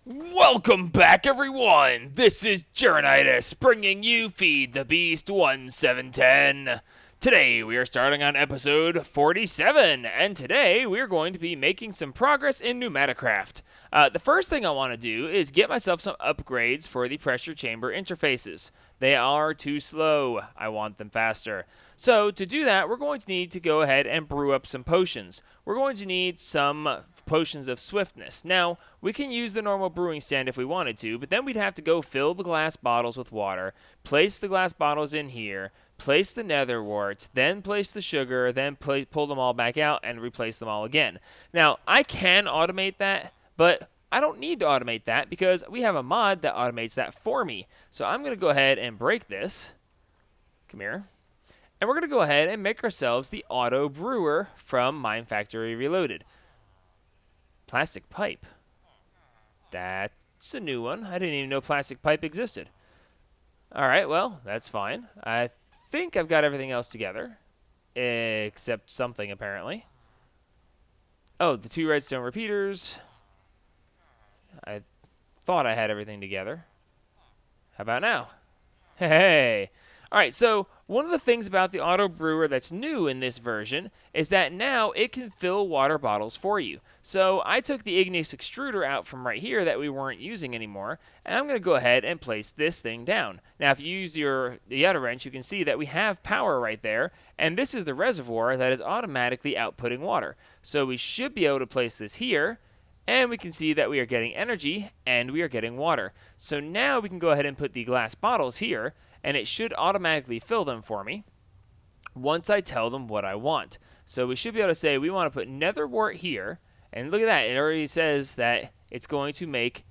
Welcome back, everyone! This is Journitis, bringing you Feed the Beast 1710. Today, we are starting on episode 47, and today we are going to be making some progress in Pneumaticraft. The first thing I want to do is get myself some upgrades for the pressure chamber interfaces. They are too slow. I want them faster. So, to do that, we're going to need to go ahead and brew up some potions. We're going to need some potions of swiftness. Now, we can use the normal brewing stand if we wanted to, but then we'd have to go fill the glass bottles with water, place the glass bottles in here, place the nether warts, then place the sugar, then pull them all back out and replace them all again. Now, I can automate that, but I don't need to automate that because we have a mod that automates that for me. So I'm going to go ahead and break this. Come here. And we're going to go ahead and make ourselves the auto brewer from Mine Factory Reloaded. Plastic pipe. That's a new one. I didn't even know plastic pipe existed. Alright, well, that's fine. I think I've got everything else together. Except something, apparently. Oh, the 2 redstone repeaters. I thought I had everything together. How about now? Hey! Alright, so one of the things about the auto brewer that's new in this version is that now it can fill water bottles for you. So I took the igneous extruder out from right here that we weren't using anymore, and I'm going to go ahead and place this thing down. Now if you use the outer wrench, you can see that we have power right there, and this is the reservoir that is automatically outputting water. So we should be able to place this here, and we can see that we are getting energy and we are getting water. So now we can go ahead and put the glass bottles here, and it should automatically fill them for me once I tell them what I want. So we should be able to say we want to put nether wart here, and look at that, it already says that it's going to make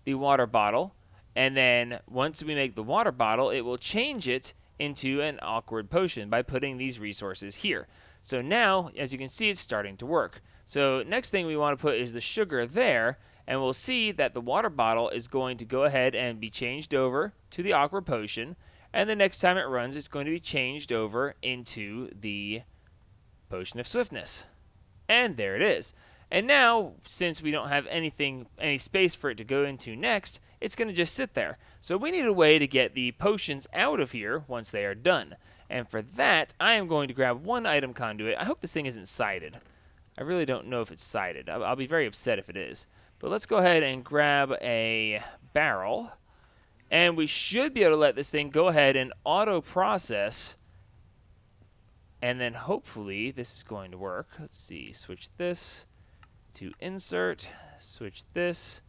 the water bottle, and then once we make the water bottle, it will change it into an awkward potion by putting these resources here. So now, as you can see, it's starting to work. So next thing we want to put is the sugar there, and we'll see that the water bottle is going to go ahead and be changed over to the awkward potion, and the next time it runs, it's going to be changed over into the potion of swiftness. And there it is. And now, since we don't have any space for it to go into next, it's going to just sit there. So we need a way to get the potions out of here once they are done. And for that, I am going to grab one item conduit. I hope this thing isn't sided. I really don't know if it's sided. I'll be very upset if it is. But let's go ahead and grab a barrel. And we should be able to let this thing go ahead and auto-process. And then hopefully this is going to work. Let's see, switch this to insert, switch this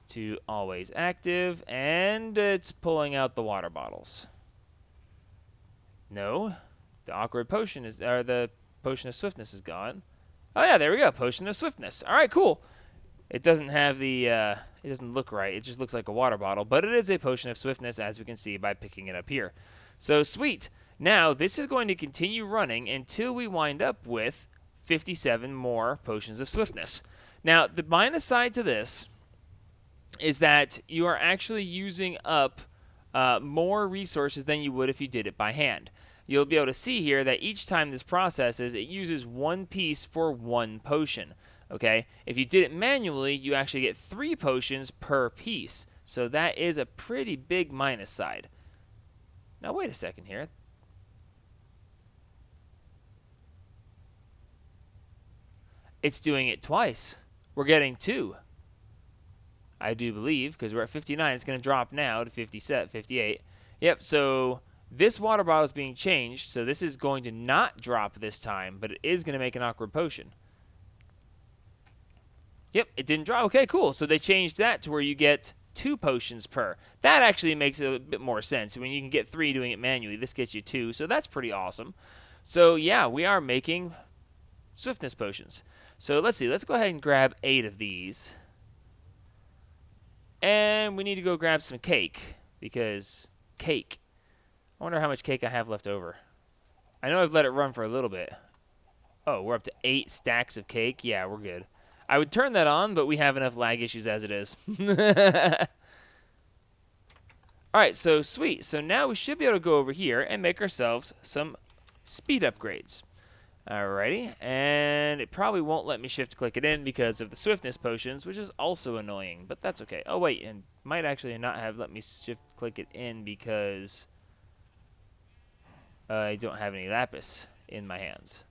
to always active, and it's pulling out the water bottles. No, the awkward potion is, or the potion of swiftness is gone. Oh yeah, there we go, potion of swiftness. All right, cool. It doesn't have the, it doesn't look right. It just looks like a water bottle, but it is a potion of swiftness, as we can see by picking it up here. So sweet. Now this is going to continue running until we wind up with 57 more potions of swiftness. Now, the minus side to this is that you are actually using up more resources than you would if you did it by hand. You'll be able to see here that each time this processes, it uses 1 piece for 1 potion. Okay? If you did it manually, you actually get 3 potions per piece. So that is a pretty big minus side. Now, wait a second here. It's doing it twice. We're getting 2. I do believe, because we're at 59. It's going to drop now to 58. Yep, so this water bottle is being changed, so this is going to not drop this time, but it is going to make an awkward potion. Yep, it didn't drop. Okay, cool. So they changed that to where you get 2 potions per. That actually makes a bit more sense. When you can get 3 doing it manually, this gets you 2, so that's pretty awesome. So yeah, we are making swiftness potions. So let's see, let's go ahead and grab 8 of these. And we need to go grab some cake, because cake. I wonder how much cake I have left over. I know I've let it run for a little bit. Oh, we're up to 8 stacks of cake? Yeah, we're good. I would turn that on, but we have enough lag issues as it is. Alright, so sweet. So now we should be able to go over here and make ourselves some speed upgrades. Alrighty, and it probably won't let me shift click it in because of the swiftness potions, which is also annoying, but that's okay. Oh wait, and might actually not have let me shift click it in because I don't have any lapis in my hands.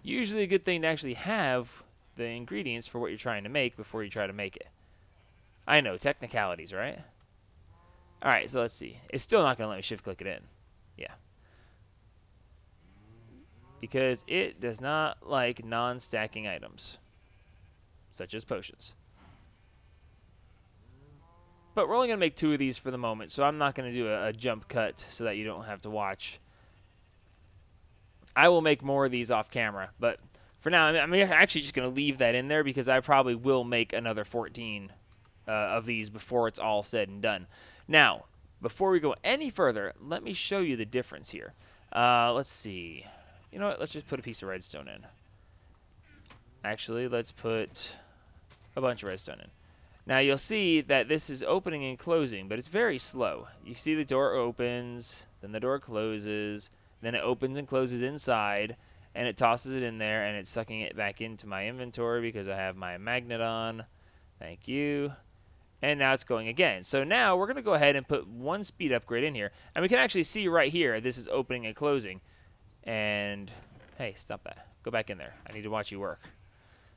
Usually a good thing to actually have the ingredients for what you're trying to make before you try to make it. I know, technicalities, right? Alright, so let's see. It's still not going to let me shift click it in. Yeah. Because it does not like non-stacking items, such as potions. But we're only going to make 2 of these for the moment, so I'm not going to do a jump cut so that you don't have to watch. I will make more of these off camera, but for now, I'm actually just going to leave that in there because I probably will make another 14 of these before it's all said and done. Now, before we go any further, let me show you the difference here. Let's see. You know what? Let's just put a piece of redstone in. Actually, let's put a bunch of redstone in. Now, you'll see that this is opening and closing, but it's very slow. You see the door opens, then the door closes, then it opens and closes inside, and it tosses it in there, and it's sucking it back into my inventory because I have my magnet on. Thank you. And now it's going again. So now we're going to go ahead and put 1 speed upgrade in here. And we can actually see right here, this is opening and closing. And, hey, stop that. Go back in there. I need to watch you work.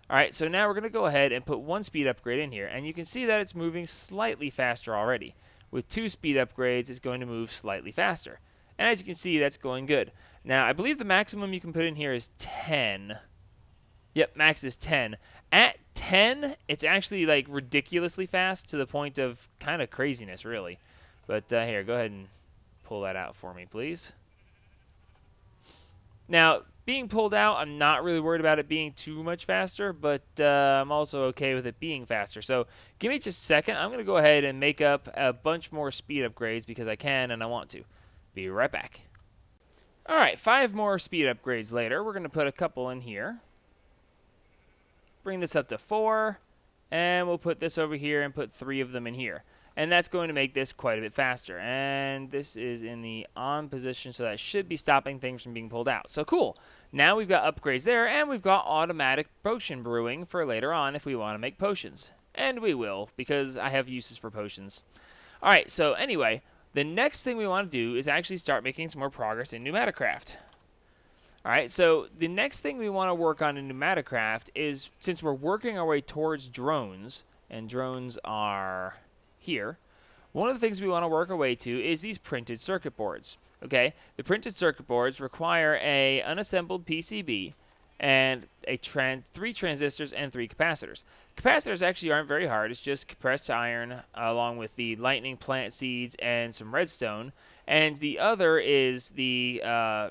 Alright, so now we're going to go ahead and put 1 speed upgrade in here. And you can see that it's moving slightly faster already. With 2 speed upgrades, it's going to move slightly faster. And as you can see, that's going good. Now, I believe the maximum you can put in here is 10. Yep, max is 10. At 10, it's actually like ridiculously fast to the point of kind of craziness, really. But here, go ahead and pull that out for me, please. Now, being pulled out, I'm not really worried about it being too much faster, but I'm also okay with it being faster. So give me just a second. I'm going to go ahead and make up a bunch more speed upgrades because I can and I want to. Be right back. All right, 5 more speed upgrades later. We're going to put a couple in here. Bring this up to 4, and we'll put this over here and put 3 of them in here. And that's going to make this quite a bit faster. And this is in the on position, so that should be stopping things from being pulled out. So cool. Now we've got upgrades there, and we've got automatic potion brewing for later on if we want to make potions. And we will, because I have uses for potions. Alright, so anyway, the next thing we want to do is actually start making some more progress in Pneumaticraft. Alright, so the next thing we want to work on in Pneumaticraft is, since we're working our way towards drones, and drones are here, one of the things we want to work our way to is these printed circuit boards. Okay, the printed circuit boards require a unassembled PCB and 3 transistors and 3 capacitors. Capacitors actually aren't very hard. It's just compressed iron along with the lightning plant seeds and some redstone. And the other is the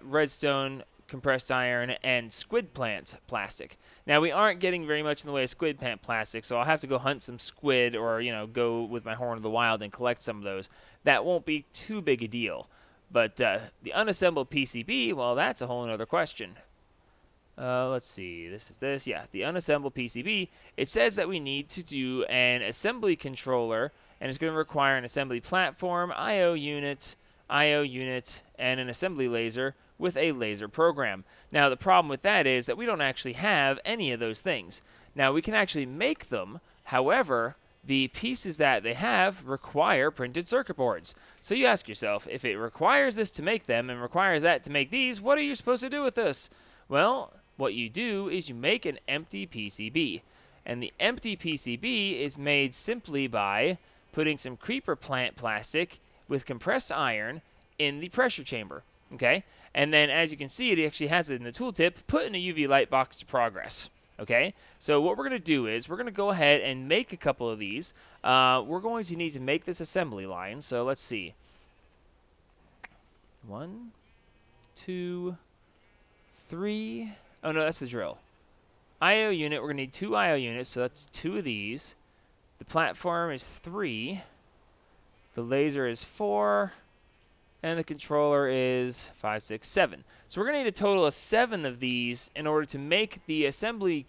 redstone, compressed iron, and squid plant plastic. Now, we aren't getting very much in the way of squid plant plastic, so I'll have to go hunt some squid or, go with my horn of the wild and collect some of those. That won't be too big a deal. But the unassembled PCB, well, that's a whole other question. Let's see, yeah, the unassembled PCB. It says that we need to do an assembly controller, and it's going to require an assembly platform, I/O unit, and an assembly laser with a laser program. Now, the problem with that is that we don't actually have any of those things. Now, we can actually make them, however, the pieces that they have require printed circuit boards. So you ask yourself, if it requires this to make them and requires that to make these, what are you supposed to do with this? Well, what you do is you make an empty PCB. And the empty PCB is made simply by putting some creeper plant plastic with compressed iron in the pressure chamber. Okay? And then, as you can see, it actually has it in the tooltip, put in a UV light box to progress. Okay? So what we're going to do is we're going to go ahead and make a couple of these. We're going to need to make this assembly line. So let's see. 1, 2, 3. Oh, no, that's the drill. I/O unit, we're going to need 2 I/O units, so that's 2 of these. The platform is 3. The laser is 4. And the controller is 5, 6, 7. So we're going to need a total of 7 of these in order to make the assembly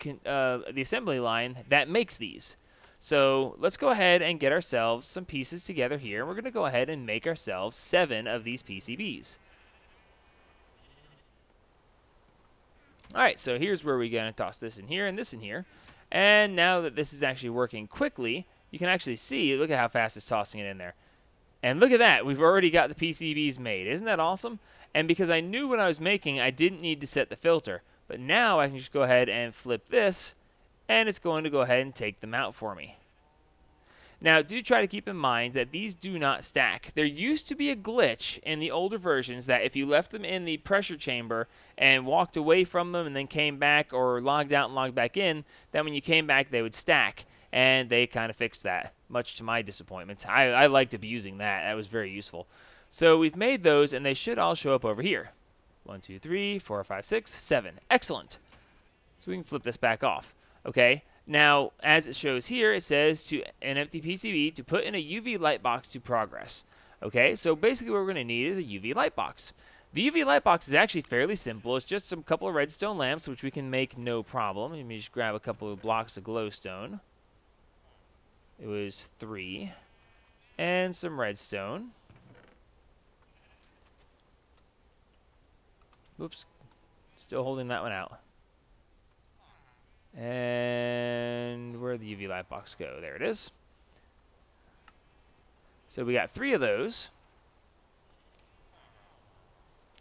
line that makes these. So let's go ahead and get ourselves some pieces together here. We're going to go ahead and make ourselves 7 of these PCBs. All right, so here's where we're going to toss this in here and this in here. And now that this is actually working quickly, you can actually see, look at how fast it's tossing it in there. And look at that, we've already got the PCBs made. Isn't that awesome? And because I knew what I was making, I didn't need to set the filter. But now I can just go ahead and flip this, and it's going to go ahead and take them out for me. Now, do try to keep in mind that these do not stack. There used to be a glitch in the older versions that if you left them in the pressure chamber and walked away from them and then came back or logged out and logged back in, then when you came back they would stack. And they kind of fixed that, much to my disappointment. I liked abusing that. That was very useful. So we've made those, and they should all show up over here. 1, 2, 3, 4, 5, 6, 7. Excellent. So we can flip this back off. Okay. Now, as it shows here, it says to an empty PCB to put in a UV light box to progress. Okay, so basically what we're going to need is a UV light box. The UV light box is actually fairly simple. It's just some couple of redstone lamps, which we can make no problem. Let me just grab a couple of blocks of glowstone. It was 3. And some redstone. Oops, still holding that one out. And where'd the UV light box go? There it is. So we got 3 of those.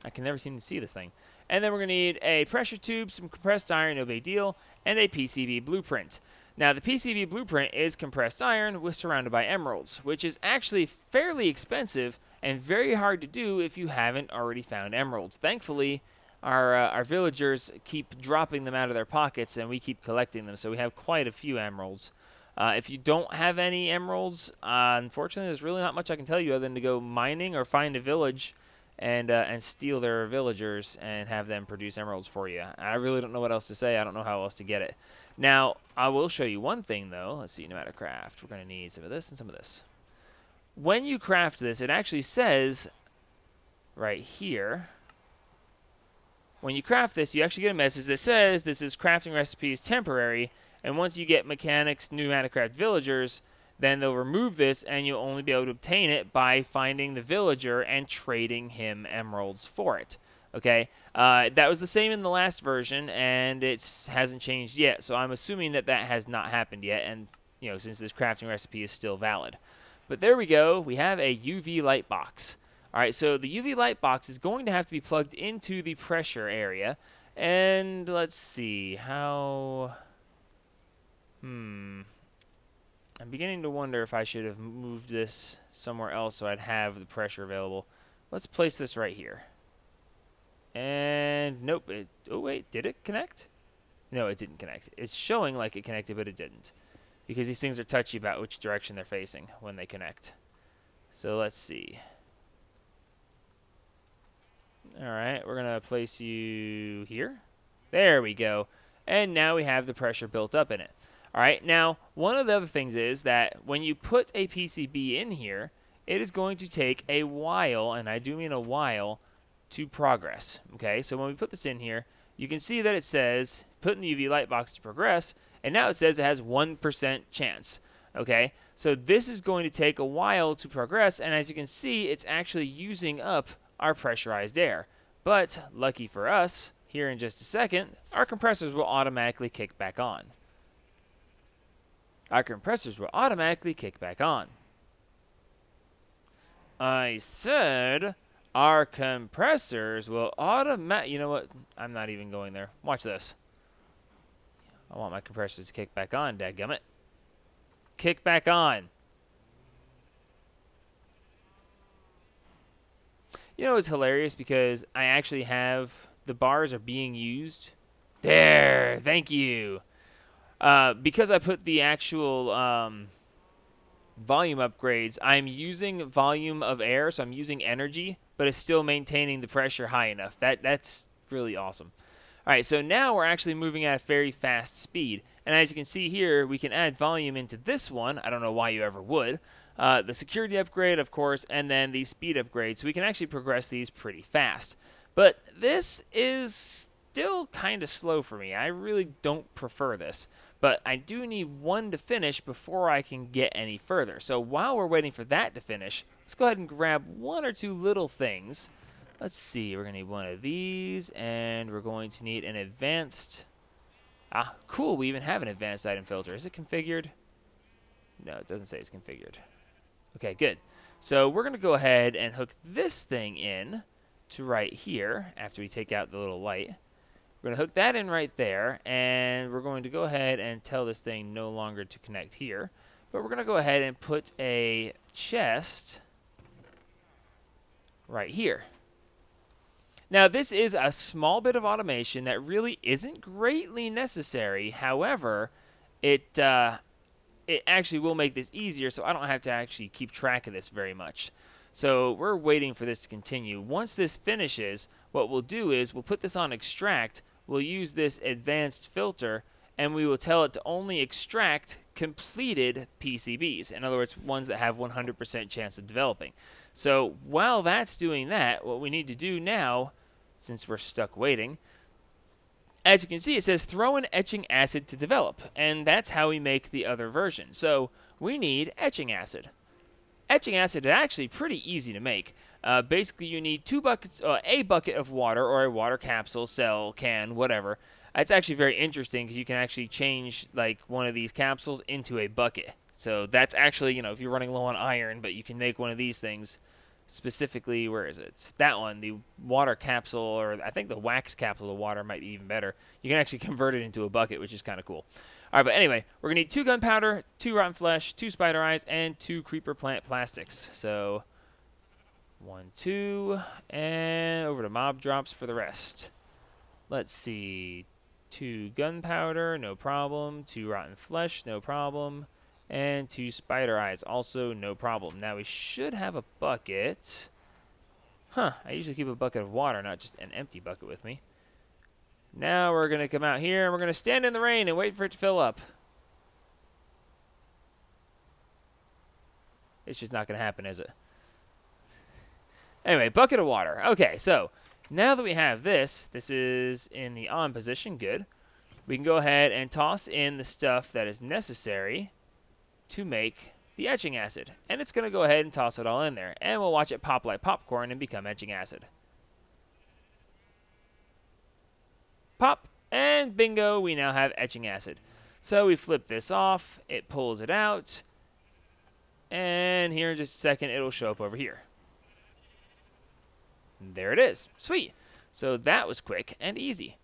I can never seem to see this thing. And then we're going to need a pressure tube, some compressed iron, no big deal, and a PCB blueprint. Now, the PCB blueprint is compressed iron surrounded by emeralds, which is actually fairly expensive and very hard to do if you haven't already found emeralds. Thankfully, our villagers keep dropping them out of their pockets, and we keep collecting them, so we have quite a few emeralds. If you don't have any emeralds, unfortunately, there's really not much I can tell you other than to go mining or find a village and steal their villagers and have them produce emeralds for you. I really don't know what else to say. I don't know how else to get it. Now, I will show you one thing, though. Let's see, Pneumatic craft. We're going to need some of this and some of this. When you craft this, it actually says right here, when you craft this, you actually get a message that says this is crafting recipes temporary, and once you get mechanics pneumatic craft villagers, then they'll remove this and you'll only be able to obtain it by finding the villager and trading him emeralds for it. Okay, that was the same in the last version, and it hasn't changed yet, so I'm assuming that that has not happened yet, and since this crafting recipe is still valid. But there we go, we have a UV light box. Alright, so the UV light box is going to have to be plugged into the pressure area. And let's see, how... I'm beginning to wonder if I should have moved this somewhere else so I'd have the pressure available. Let's place this right here. And nope, oh wait, did it connect? No, it didn't connect. It's showing like it connected, but it didn't. Because these things are touchy about which direction they're facing when they connect. So let's see. Alright, we're going to place you here. There we go. And now we have the pressure built up in it. Alright, now one of the other things is that when you put a PCB in here, it is going to take a while, and I do mean a while, to progress. Okay, so when we put this in here, you can see that it says put in the UV light box to progress, and now it says it has 1% chance. Okay, so this is going to take a while to progress, and as you can see, it's actually using up our pressurized air. But lucky for us, here in just a second, our compressors will automatically kick back on. Our compressors will automatically kick back on. I said our compressors will automatically... You know what? I'm not even going there. Watch this. I want my compressors to kick back on, dadgummit. Kick back on. You know, it's hilarious because I actually have the bars are being used. There, thank you. Because I put the actual volume upgrades, I'm using volume of air, so I'm using energy, but it's still maintaining the pressure high enough. That's really awesome. All right, so now we're actually moving at a very fast speed. And as you can see here, we can add volume into this one. I don't know why you ever would. The security upgrade, of course, and then the speed upgrade. So we can actually progress these pretty fast. But this is still kind of slow for me. I really don't prefer this. But I do need one to finish before I can get any further. So while we're waiting for that to finish, let's go ahead and grab one or two little things. Let's see, we're going to need one of these, and we're going to need an advanced... Ah, cool, we even have an advanced item filter. Is it configured? No, it doesn't say it's configured. Okay, good. So we're going to go ahead and hook this thing in to right here after we take out the little light. We're going to hook that in right there, and we're going to go ahead and tell this thing no longer to connect here. But we're going to go ahead and put a chest right here. Now, this is a small bit of automation that really isn't greatly necessary. However, it actually will make this easier, so I don't have to actually keep track of this very much. So we're waiting for this to continue. Once this finishes, what we'll do is we'll put this on extract. We'll use this advanced filter, and we will tell it to only extract completed PCBs. In other words, ones that have 100% chance of developing. So while that's doing that, what we need to do now, since we're stuck waiting, as you can see, it says throw an etching acid to develop, and that's how we make the other version. So we need etching acid. Etching acid is actually pretty easy to make. Basically, you need a bucket of water, or a water capsule, cell, can, whatever. It's actually very interesting because you can actually change like one of these capsules into a bucket. So that's actually, if you're running low on iron, but you can make one of these things. Specifically, where is it? It's that one, the water capsule, or I think the wax capsule of water might be even better. You can actually convert it into a bucket, which is kind of cool. All right, but anyway, we're going to need 2 gunpowder, 2 rotten flesh, 2 spider eyes, and 2 creeper plant plastics. So 1, 2, and over to mob drops for the rest. Let's see. 2 gunpowder, no problem. 2 rotten flesh, no problem. And 2 spider eyes, also no problem. Now we should have a bucket. I usually keep a bucket of water, not just an empty bucket with me. Now we're going to come out here, and we're going to stand in the rain and wait for it to fill up. It's just not going to happen, is it? Anyway, bucket of water. Okay, so now that we have this is in the on position, good. We can go ahead and toss in the stuff that is necessary to make the etching acid. And it's going to go ahead and toss it all in there. And we'll watch it pop like popcorn and become etching acid. Pop, and bingo, we now have etching acid. So we flip this off, it pulls it out, and here in just a second, it'll show up over here. There it is. Sweet. So that was quick and easy.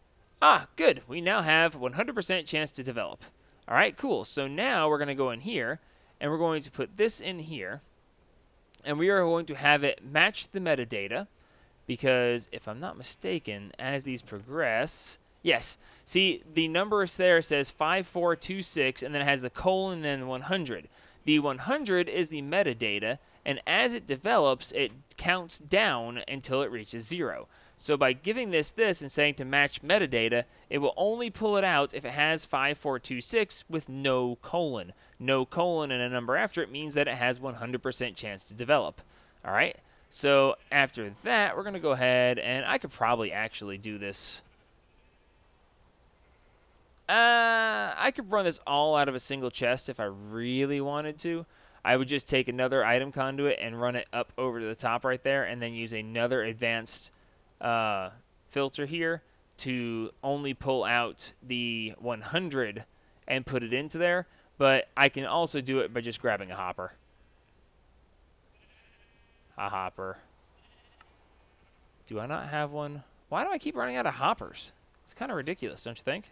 Ah, good. We now have 100% chance to develop. All right, cool. So now we're going to go in here, and we're going to put this in here, and we are going to have it match the metadata, because if I'm not mistaken, as these progress, yes, see, the number there says 5426, and then it has the colon and then 100. The 100 is the metadata, and as it develops, it counts down until it reaches 0. So by giving this and saying to match metadata, it will only pull it out if it has 5426 with no colon. No colon and a number after it means that it has 100% chance to develop. All right. So after that, we're going to go ahead, and I could probably actually do this. I could run this all out of a single chest if I really wanted to. I would just take another item conduit and run it up over to the top right there, and then use another advanced filter here to only pull out the 100 and put it into there. But I can also do it by just grabbing a hopper. A hopper. Do I not have one? Why do I keep running out of hoppers? It's kind of ridiculous, don't you think?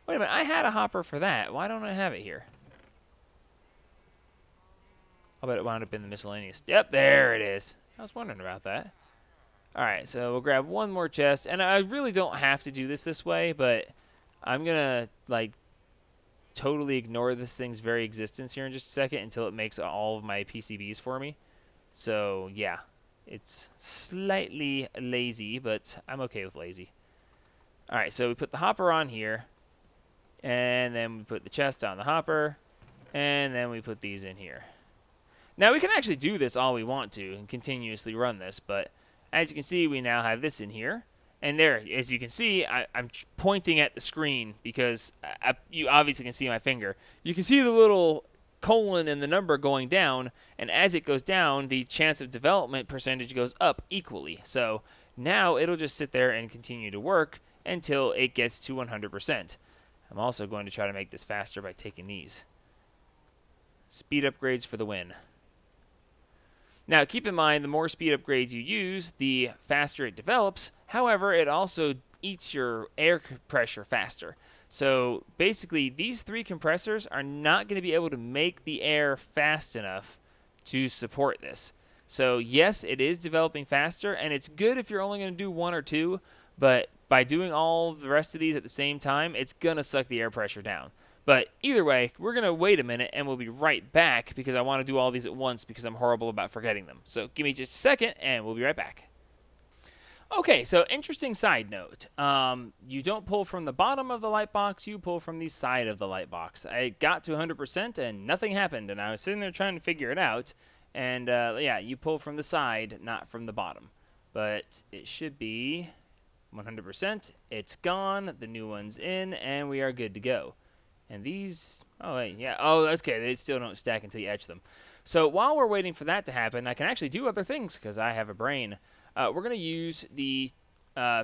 Wait a minute, I had a hopper for that. Why don't I have it here? I'll bet it wound up in the miscellaneous. Yep, there it is. I was wondering about that. Alright, so we'll grab one more chest. And I really don't have to do this way, but I'm going to, like, totally ignore this thing's very existence here in just a second until it makes all of my PCBs for me. So, yeah. It's slightly lazy, but I'm okay with lazy. Alright, so we put the hopper on here. And then we put the chest on the hopper. And then we put these in here. Now, we can actually do this all we want to and continuously run this, but as you can see, we now have this in here. And there, as you can see, I'm pointing at the screen because you obviously can see my finger. You can see the little colon in the number going down, and as it goes down, the chance of development percentage goes up equally. So now it'll just sit there and continue to work until it gets to 100%. I'm also going to try to make this faster by taking these. Speed upgrades for the win. Now, keep in mind, the more speed upgrades you use, the faster it develops. However, it also eats your air pressure faster. So basically, these 3 compressors are not going to be able to make the air fast enough to support this. So yes, it is developing faster, and it's good if you're only going to do 1 or 2, but by doing all the rest of these at the same time, it's going to suck the air pressure down. But either way, we're going to wait a minute, and we'll be right back because I want to do all these at once because I'm horrible about forgetting them. So give me just a second, and we'll be right back. Okay, so interesting side note. You don't pull from the bottom of the light box, you pull from the side of the light box. I got to 100% and nothing happened, and I was sitting there trying to figure it out. And yeah, you pull from the side, not from the bottom. But it should be 100%. It's gone, the new one's in, and we are good to go. And these, oh wait, yeah, oh that's okay, they still don't stack until you etch them. So while we're waiting for that to happen, I can actually do other things because I have a brain. We're going to use the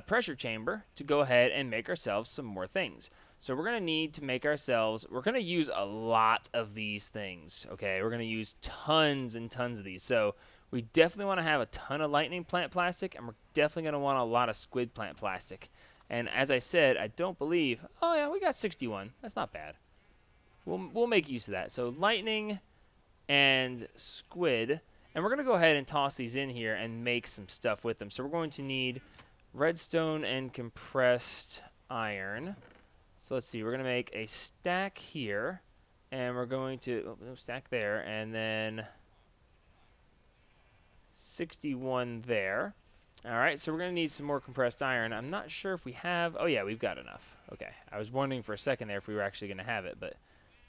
pressure chamber to go ahead and make ourselves some more things. So we're going to need to make ourselves, we're going to use a lot of these things, okay? We're going to use tons and tons of these. So we definitely want to have a ton of lightning plant plastic, and we're definitely going to want a lot of squid plant plastic. And as I said, I don't believe, oh yeah, we got 61. That's not bad. We'll make use of that. So lightning and squid. And we're going to go ahead and toss these in here and make some stuff with them. So we're going to need redstone and compressed iron. So let's see, we're going to make a stack here. And we're going to, oh, no stack there, and then 61 there. Alright, so we're going to need some more compressed iron. I'm not sure if we have... Oh, yeah, we've got enough. Okay, I was wondering for a second there if we were actually going to have it, but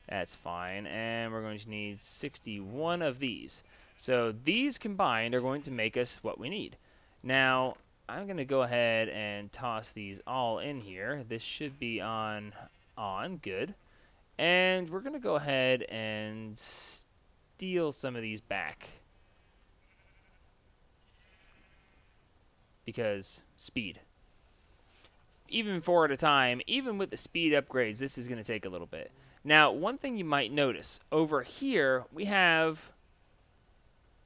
that's fine. And we're going to need 61 of these. So these combined are going to make us what we need. Now, I'm going to go ahead and toss these all in here. This should be on, good. And we're going to go ahead and steal some of these back. Because speed. Even 4 at a time, even with the speed upgrades, this is going to take a little bit. Now, one thing you might notice, over here we have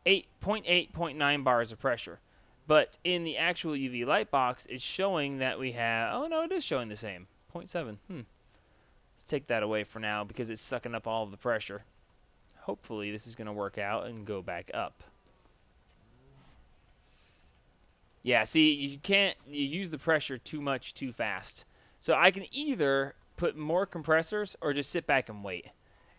8.8, 0.9 bars of pressure. But in the actual UV light box, it's showing that we have, oh no, it is showing the same, 0.7. Let's take that away for now because it's sucking up all of the pressure. Hopefully this is going to work out and go back up. Yeah, see, you use the pressure too much too fast. So I can either put more compressors or just sit back and wait.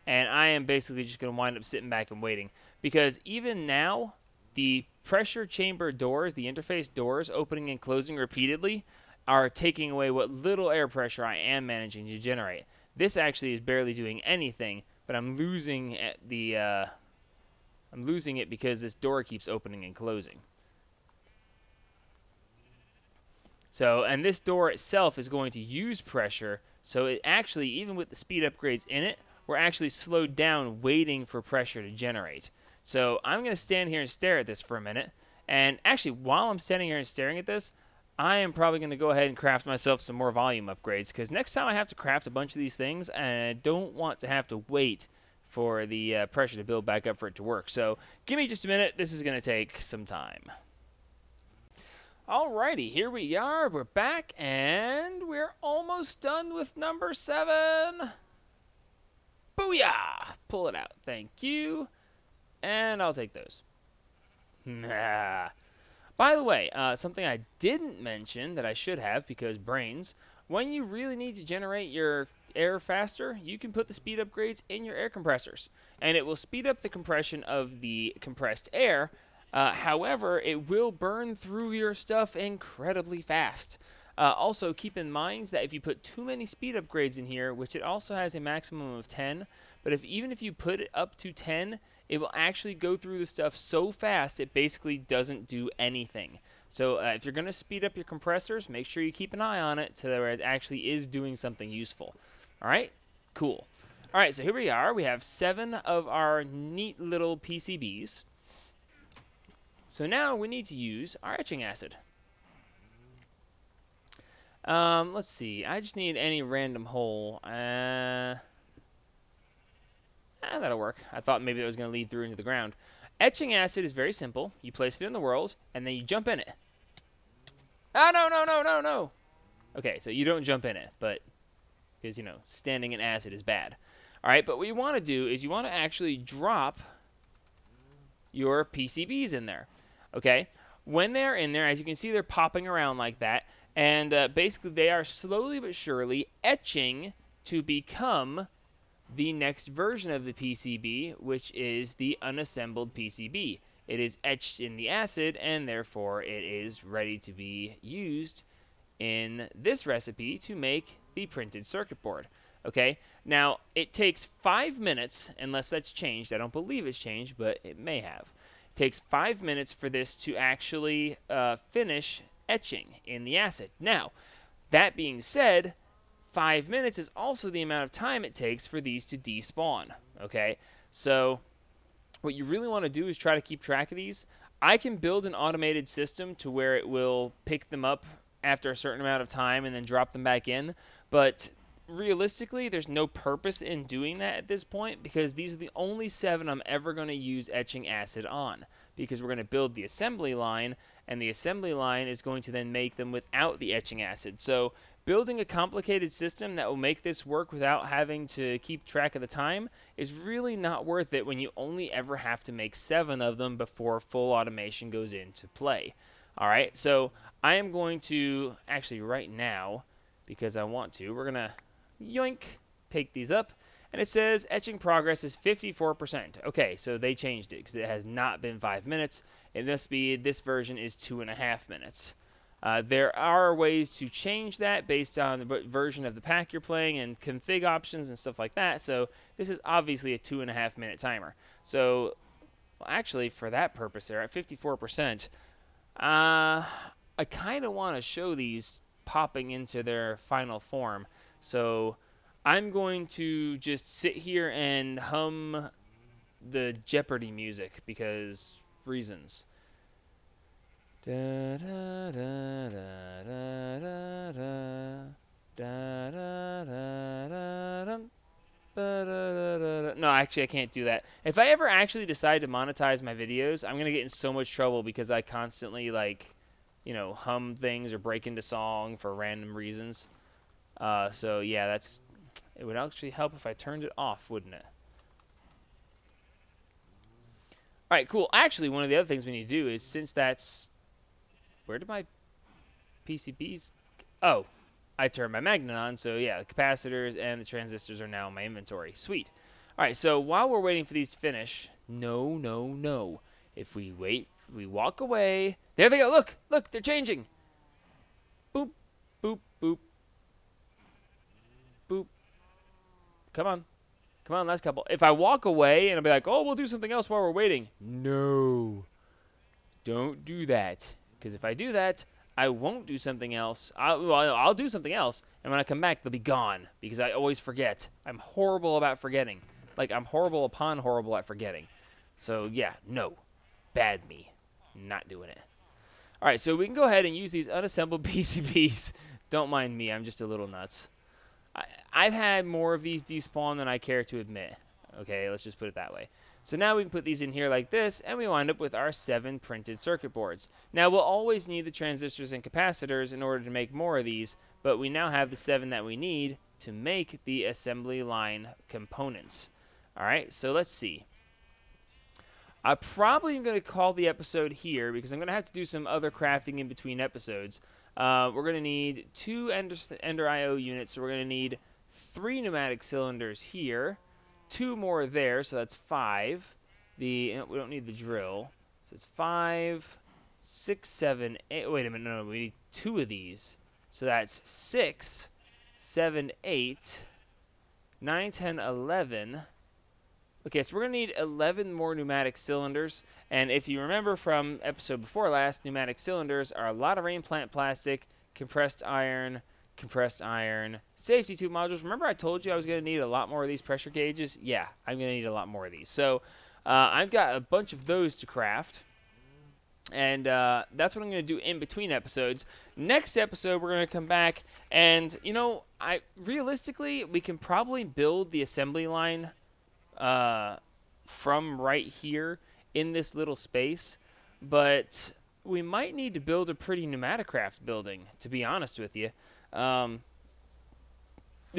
And I am basically just going to wind up sitting back and waiting. Because even now, the pressure chamber doors, the interface doors opening and closing repeatedly, are taking away what little air pressure I am managing to generate. This actually is barely doing anything, but I'm losing it because this door keeps opening and closing. So, and this door itself is going to use pressure, so it actually, even with the speed upgrades in it, we're actually slowed down waiting for pressure to generate. So I'm going to stand here and stare at this for a minute. And actually, while I'm standing here and staring at this, I am probably going to go ahead and craft myself some more volume upgrades, because next time I have to craft a bunch of these things, and I don't want to have to wait for the pressure to build back up for it to work. So give me just a minute. This is going to take some time. Alrighty, here we are. We're back, and we're almost done with number 7. Booyah! Pull it out. Thank you. And I'll take those. Nah. By the way, something I didn't mention that I should have because brains, when you really need to generate your air faster, you can put the speed upgrades in your air compressors. And it will speed up the compression of the compressed air. However, it will burn through your stuff incredibly fast. Also, keep in mind that if you put too many speed upgrades in here, which it also has a maximum of 10, but even if you put it up to 10, it will actually go through the stuff so fast it basically doesn't do anything. So if you're going to speed up your compressors, make sure you keep an eye on it to where it actually is doing something useful. Alright? Cool. All right, so here we are. We have 7 of our neat little PCBs. So now we need to use our etching acid. Let's see. I just need any random hole. That'll work. I thought maybe that was going to lead through into the ground. Etching acid is very simple. You place it in the world, and then you jump in it. Oh, no, no, no, no, no. Okay, so you don't jump in it, but because, you know, standing in acid is bad. All right, but what you want to do is you want to actually drop your PCBs in there. Okay, when they're in there, as you can see, they're popping around like that, and basically they are slowly but surely etching to become the next version of the PCB, which is the unassembled PCB. It is etched in the acid, and therefore it is ready to be used in this recipe to make the printed circuit board. Okay, now it takes 5 minutes, unless that's changed. I don't believe it's changed, but it may have. It takes 5 minutes for this to actually finish etching in the acid. Now, that being said, 5 minutes is also the amount of time it takes for these to despawn. Okay, so what you really want to do is try to keep track of these. I can build an automated system to where it will pick them up after a certain amount of time and then drop them back in, but realistically there's no purpose in doing that at this point, because these are the only 7 I'm ever going to use etching acid on, because we're going to build the assembly line, and the assembly line is going to then make them without the etching acid. So building a complicated system that will make this work without having to keep track of the time is really not worth it when you only ever have to make 7 of them before full automation goes into play. Alright, so I am going to, actually right now, because I want to, we're going to yoink, pick these up, and it says etching progress is 54%. Okay, so they changed it because it has not been 5 minutes. It must be, this version is 2.5 minutes. There are ways to change that based on the version of the pack you're playing and config options and stuff like that. So this is obviously a 2.5 minute timer. So well, actually, for that purpose, they're at 54%. I kind of want to show these popping into their final form. So I'm going to just sit here and hum the Jeopardy music because reasons. Da, da, da, da, da, da, da, da, da, da, da. No, actually, I can't do that. If I ever actually decide to monetize my videos, I'm going to get in so much trouble because I constantly, like, you know, hum things or break into song for random reasons. So, yeah, it would actually help if I turned it off, wouldn't it? All right, cool. Actually, one of the other things we need to do is, since that's... Where did my PCBs... Oh, I turned my magnet on, so yeah, the capacitors and the transistors are now in my inventory. Sweet. All right, so while we're waiting for these to finish... No, no, no. If we wait, we walk away... There they go. Look, look, they're changing. Boop, boop, boop. Boop. Come on. Come on, last couple. If I walk away and I'll be like, oh, we'll do something else while we're waiting. No. Don't do that. Because if I do that, I won't do something else. I'll do something else, and when I come back, they'll be gone. Because I always forget. I'm horrible about forgetting. Like, I'm horrible upon horrible at forgetting. So, yeah, no. Bad me. Not doing it. Alright, so we can go ahead and use these unassembled PCBs. Don't mind me, I'm just a little nuts. I've had more of these despawn than I care to admit. Okay, let's just put it that way. So now we can put these in here like this, and we wind up with our 7 printed circuit boards. Now we'll always need the transistors and capacitors in order to make more of these, but we now have the 7 that we need to make the assembly line components. Alright, so let's see. I probably am going to call the episode here because I'm going to have to do some other crafting in between episodes. We're going to need 2 Ender IO units, so we're going to need 3 pneumatic cylinders here, 2 more there, so that's 5. We don't need the drill, so it's 5, 6, 7, 8. Wait a minute, no, we need 2 of these, so that's 6, 7, 8, 9, 10, 11. Okay, so we're going to need 11 more pneumatic cylinders, and if you remember from episode before last, pneumatic cylinders are a lot of rain plant plastic, compressed iron, compressed iron, safety tube modules. Remember I told you I was going to need a lot more of these pressure gauges? Yeah, I'm going to need a lot more of these. So I've got a bunch of those to craft. And that's what I'm going to do in between episodes. Next episode, we're going to come back, and, realistically, we can probably build the assembly line from right here in this little space, but we might need to build a pretty pneumaticraft building, to be honest with you. The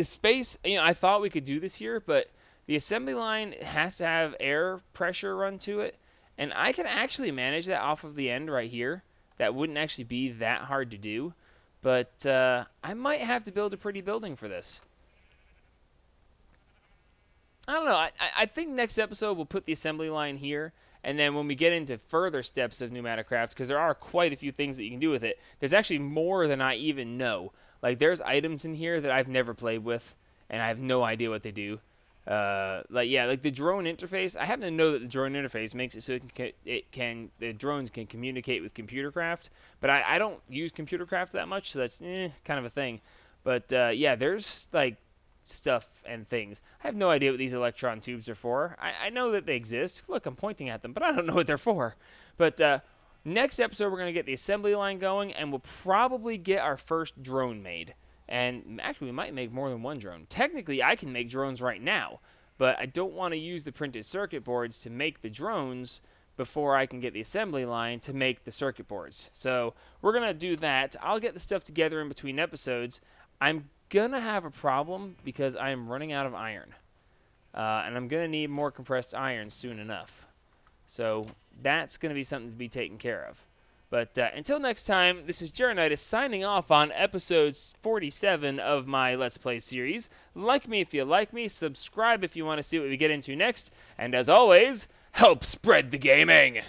space, I thought we could do this here, but the assembly line has to have air pressure run to it, and I can actually manage that off of the end right here. That wouldn't actually be that hard to do, but I might have to build a pretty building for this. I don't know. I think next episode we'll put the assembly line here, and then when we get into further steps of Pneumaticraft, because there are quite a few things that you can do with it, there's actually more than I even know. Like, there's items in here that I've never played with, and I have no idea what they do. Like the drone interface. I happen to know that the drone interface makes it so the drones can communicate with Computercraft, but I don't use Computercraft that much, so that's kind of a thing. But yeah, there's like stuff and things. I have no idea what these electron tubes are for. I know that they exist. Look, I'm pointing at them, but I don't know what they're for. But next episode, we're going to get the assembly line going, and we'll probably get our first drone made. And actually, we might make more than one drone. Technically, I can make drones right now, but I don't want to use the printed circuit boards to make the drones before I can get the assembly line to make the circuit boards. So we're going to do that. I'll get the stuff together in between episodes. I'm going to have a problem because I am running out of iron. And I'm going to need more compressed iron soon enough. So that's going to be something to be taken care of. But until next time, this is Jaronitis signing off on episode 47 of my Let's Play series. Like me if you like me, subscribe if you want to see what we get into next, and as always, help spread the gaming!